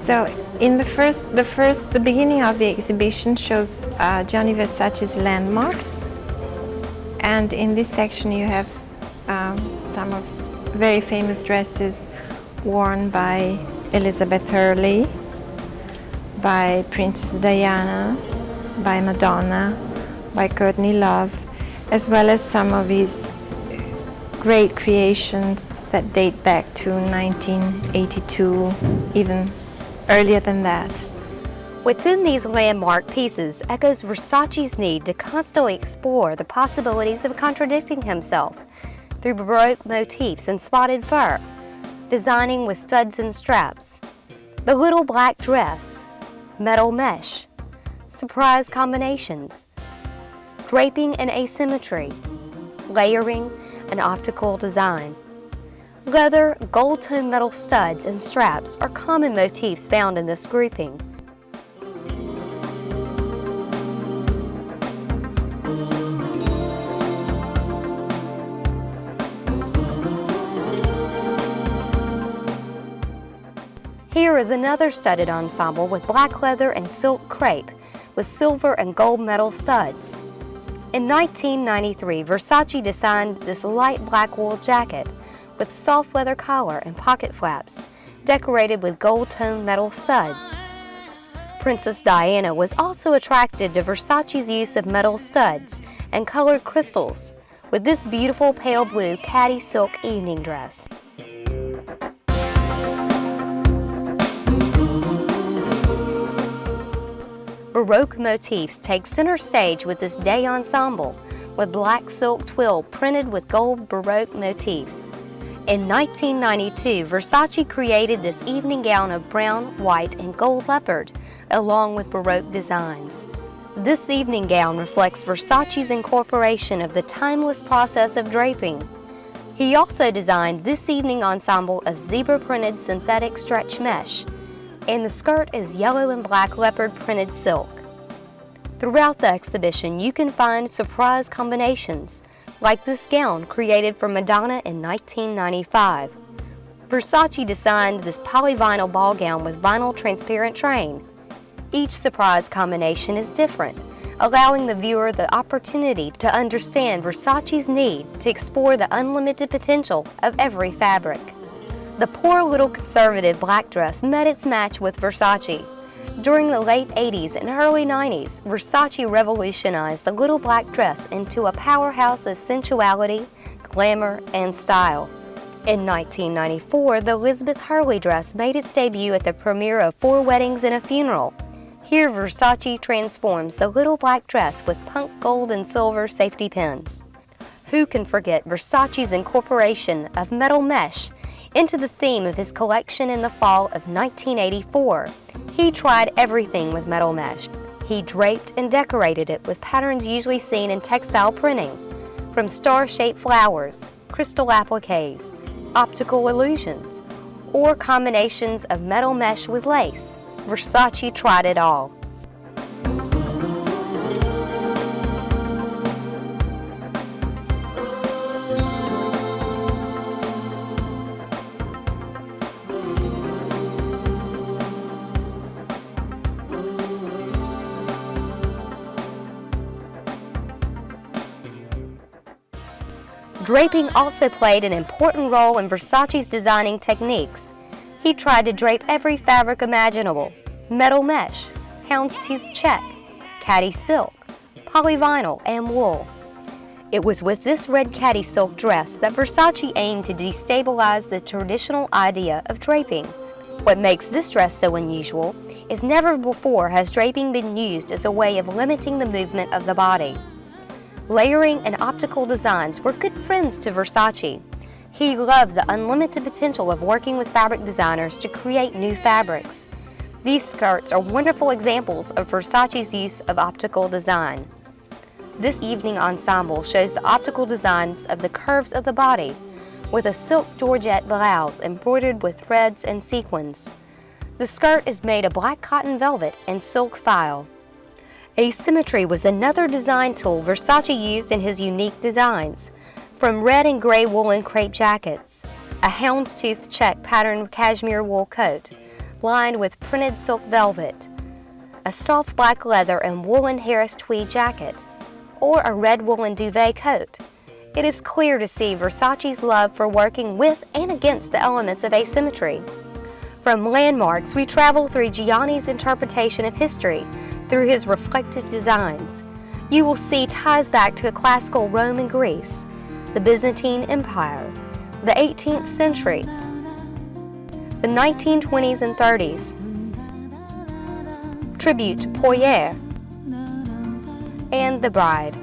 So in the beginning of the exhibition shows Gianni Versace's landmarks, and in this section you have some of very famous dresses worn by Elizabeth Hurley, by Princess Diana, by Madonna, by Courtney Love, as well as some of his great creations that date back to 1982, even earlier than that. Within these landmark pieces echoes Versace's need to constantly explore the possibilities of contradicting himself through Baroque motifs and spotted fur, designing with studs and straps, the little black dress, metal mesh, surprise combinations, draping and asymmetry, layering and optical design. Leather, gold-toned metal studs and straps are common motifs found in this grouping. Here is another studded ensemble with black leather and silk crepe with silver and gold metal studs. In 1993, Versace designed this light black wool jacket with soft leather collar and pocket flaps, decorated with gold-toned metal studs. Princess Diana was also attracted to Versace's use of metal studs and colored crystals with this beautiful pale blue caddy silk evening dress. Baroque motifs take center stage with this day ensemble with black silk twill printed with gold Baroque motifs. In 1992, Versace created this evening gown of brown, white, and gold leopard, along with Baroque designs. This evening gown reflects Versace's incorporation of the timeless process of draping. He also designed this evening ensemble of zebra-printed synthetic stretch mesh, and the skirt is yellow and black leopard printed silk. Throughout the exhibition, you can find surprise combinations, like this gown created for Madonna in 1995. Versace designed this polyvinyl ball gown with vinyl transparent train. Each surprise combination is different, allowing the viewer the opportunity to understand Versace's need to explore the unlimited potential of every fabric. The poor little conservative black dress met its match with Versace. During the late 80s and early 90s, Versace revolutionized the little black dress into a powerhouse of sensuality, glamour, and style. In 1994, the Elizabeth Hurley dress made its debut at the premiere of Four Weddings and a Funeral. Here, Versace transforms the little black dress with punk gold and silver safety pins. Who can forget Versace's incorporation of metal mesh into the theme of his collection in the fall of 1984. He tried everything with metal mesh. He draped and decorated it with patterns usually seen in textile printing, from star-shaped flowers, crystal appliques, optical illusions, or combinations of metal mesh with lace. Versace tried it all. Draping also played an important role in Versace's designing techniques. He tried to drape every fabric imaginable: metal mesh, houndstooth check, caddy silk, polyvinyl, and wool. It was with this red caddy silk dress that Versace aimed to destabilize the traditional idea of draping. What makes this dress so unusual is never before has draping been used as a way of limiting the movement of the body. Layering and optical designs were good friends to Versace. He loved the unlimited potential of working with fabric designers to create new fabrics. These skirts are wonderful examples of Versace's use of optical design. This evening ensemble shows the optical designs of the curves of the body, with a silk georgette blouse embroidered with threads and sequins. The skirt is made of black cotton velvet and silk file. Asymmetry was another design tool Versace used in his unique designs, from red and gray woolen crepe jackets, a houndstooth check patterned cashmere wool coat, lined with printed silk velvet, a soft black leather and woolen Harris tweed jacket, or a red woolen duvet coat. It is clear to see Versace's love for working with and against the elements of asymmetry. From landmarks, we travel through Gianni's interpretation of history through his reflective designs. You will see ties back to classical Rome and Greece, the Byzantine Empire, the 18th century, the 1920s and 30s, tribute to Poirier, and the bride.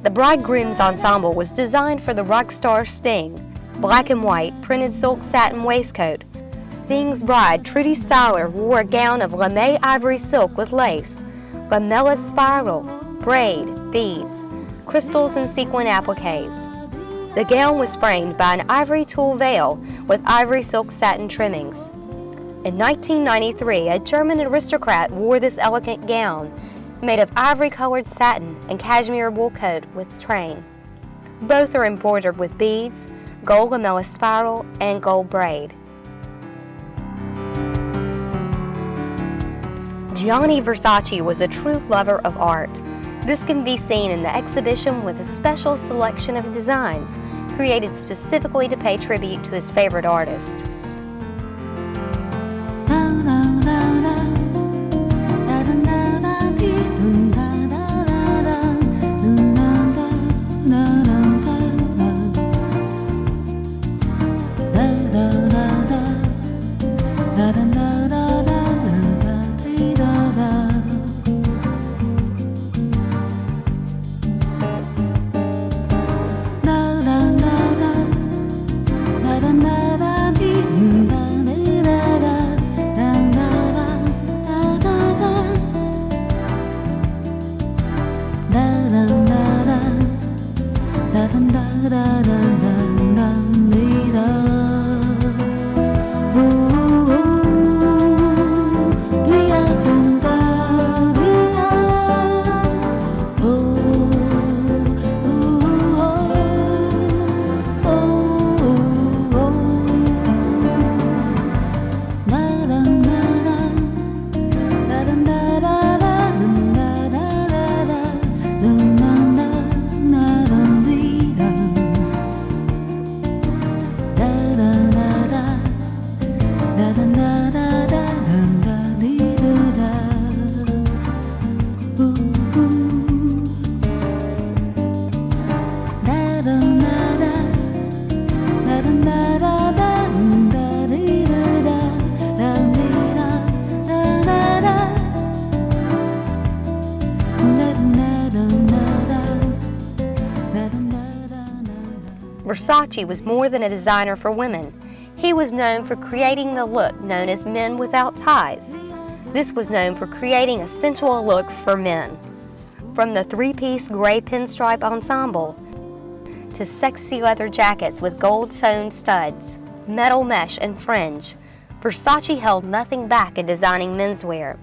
The bridegroom's ensemble was designed for the rock star Sting. Black and white printed silk satin waistcoat. Sting's bride, Trudy Styler, wore a gown of lame ivory silk with lace, lamella spiral, braid, beads, crystals, and sequin appliques. The gown was framed by an ivory tulle veil with ivory silk satin trimmings. In 1993, a German aristocrat wore this elegant gown, made of ivory-colored satin and cashmere wool coat with train. Both are embroidered with beads, gold lamella spiral, and gold braid. Gianni Versace was a true lover of art. This can be seen in the exhibition with a special selection of designs created specifically to pay tribute to his favorite artist. Versace was more than a designer for women. He was known for creating the look known as men without ties. This was known for creating a sensual look for men. From the three-piece gray pinstripe ensemble to sexy leather jackets with gold-toned studs, metal mesh, and fringe, Versace held nothing back in designing menswear.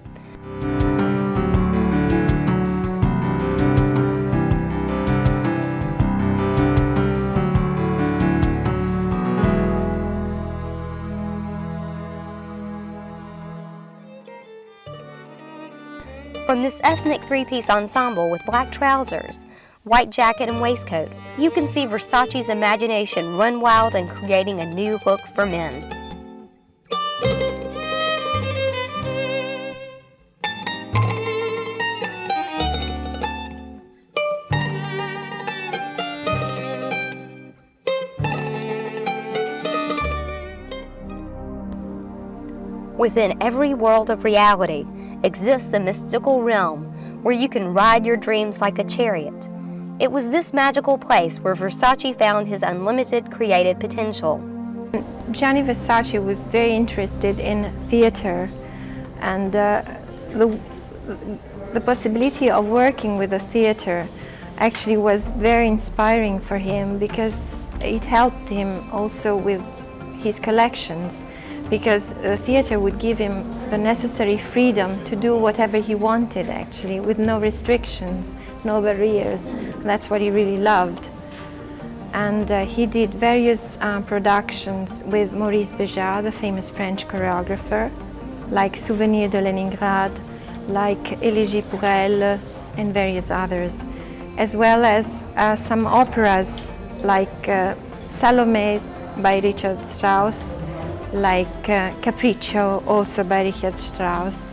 From this ethnic three-piece ensemble with black trousers, white jacket and waistcoat, you can see Versace's imagination run wild and creating a new look for men. Within every world of reality exists a mystical realm where you can ride your dreams like a chariot. It was this magical place where Versace found his unlimited creative potential. Gianni Versace was very interested in theater, and the possibility of working with the theater actually was very inspiring for him, because it helped him also with his collections, because the theater would give him the necessary freedom to do whatever he wanted, actually, with no restrictions, no barriers. That's what he really loved. And he did various productions with Maurice Béjart, the famous French choreographer, like Souvenir de Leningrad, like Élégie pour elle, and various others, as well as some operas like Salome by Richard Strauss, like Capriccio, also by Richard Strauss,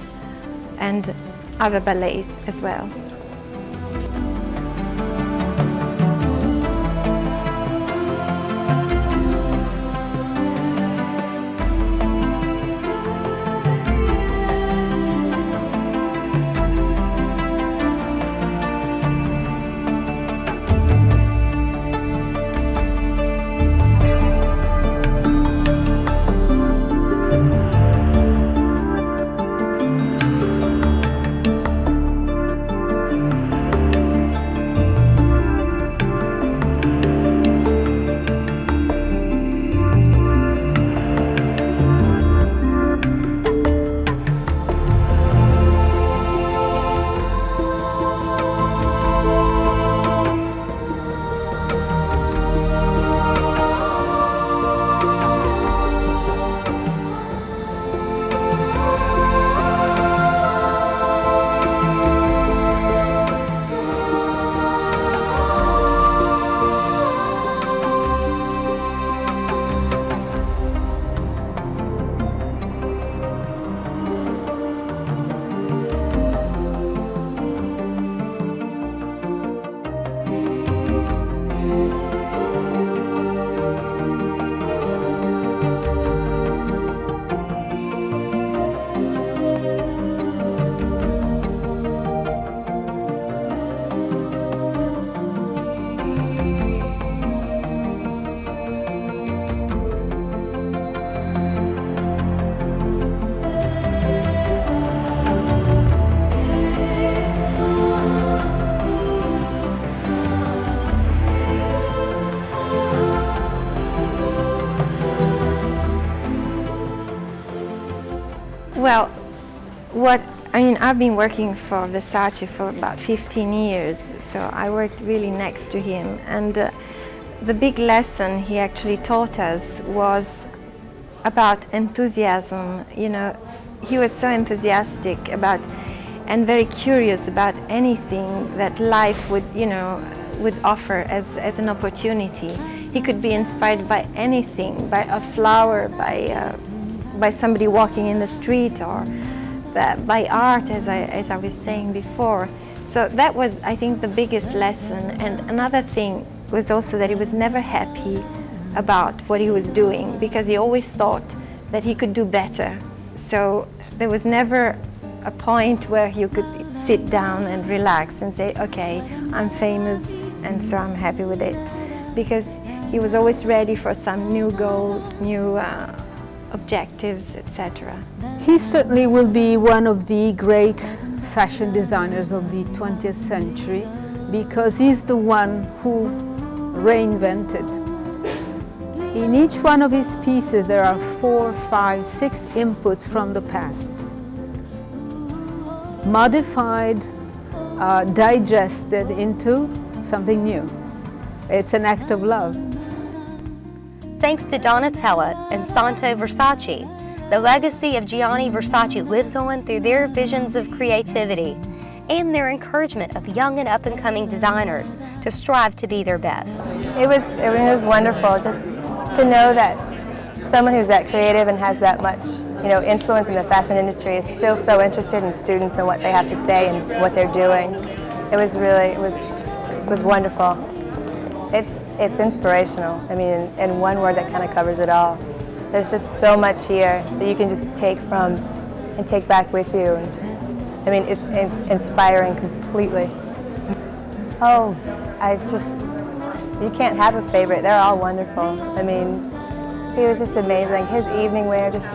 and other ballets as well. Well, I've been working for Versace for about 15 years, so I worked really next to him, and the big lesson he actually taught us was about enthusiasm. You know, he was so enthusiastic about and very curious about anything that life would offer as an opportunity. He could be inspired by anything, by a flower, by somebody walking in the street, or by art, as I was saying before. So that was, I think, the biggest lesson. And another thing was also that he was never happy about what he was doing, because he always thought that he could do better. So there was never a point where you could sit down and relax and say, okay, I'm famous and so I'm happy with it, because he was always ready for some new goal, new objectives, etc. He certainly will be one of the great fashion designers of the 20th century, because he's the one who reinvented. In each one of his pieces there are 4, 5, 6 inputs from the past, modified, digested into something new. It's an act of love. Thanks to Donatella and Santo Versace, The legacy of Gianni Versace lives on through their visions of creativity and their encouragement of young and up-and-coming designers to strive to be their best. It was wonderful just to know that someone who's that creative and has that much, influence in the fashion industry is still so interested in students and what they have to say and what they're doing. It was wonderful. It's inspirational. I mean, in one word that kind of covers it all. There's just so much here that you can just take from and take back with you. And it's inspiring completely. Oh, you can't have a favorite. They're all wonderful. I mean, he was just amazing. His evening wear, just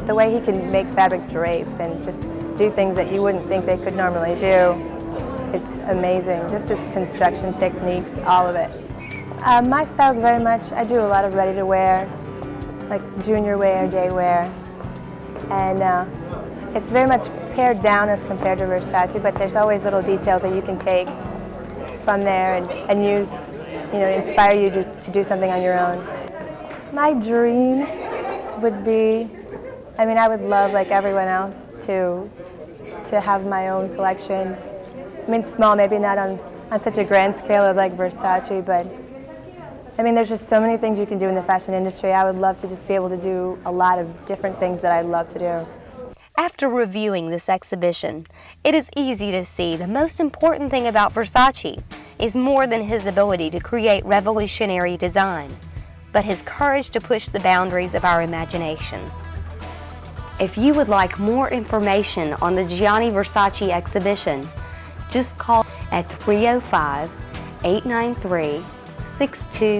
the way he can make fabric drape and just do things that you wouldn't think they could normally do. It's amazing. Just his construction techniques, all of it. My style is very much, I do a lot of ready-to-wear, like junior wear, day wear, and it's very much pared down as compared to Versace, but there's always little details that you can take from there and use, inspire you to do something on your own. My dream would be, I would love, like everyone else, to have my own collection. Small, maybe not on such a grand scale as like Versace, but there's just so many things you can do in the fashion industry. I would love to just be able to do a lot of different things that I love to do. After reviewing this exhibition, it is easy to see the most important thing about Versace is more than his ability to create revolutionary design, but his courage to push the boundaries of our imagination. If you would like more information on the Gianni Versace exhibition, just call at 305-893-62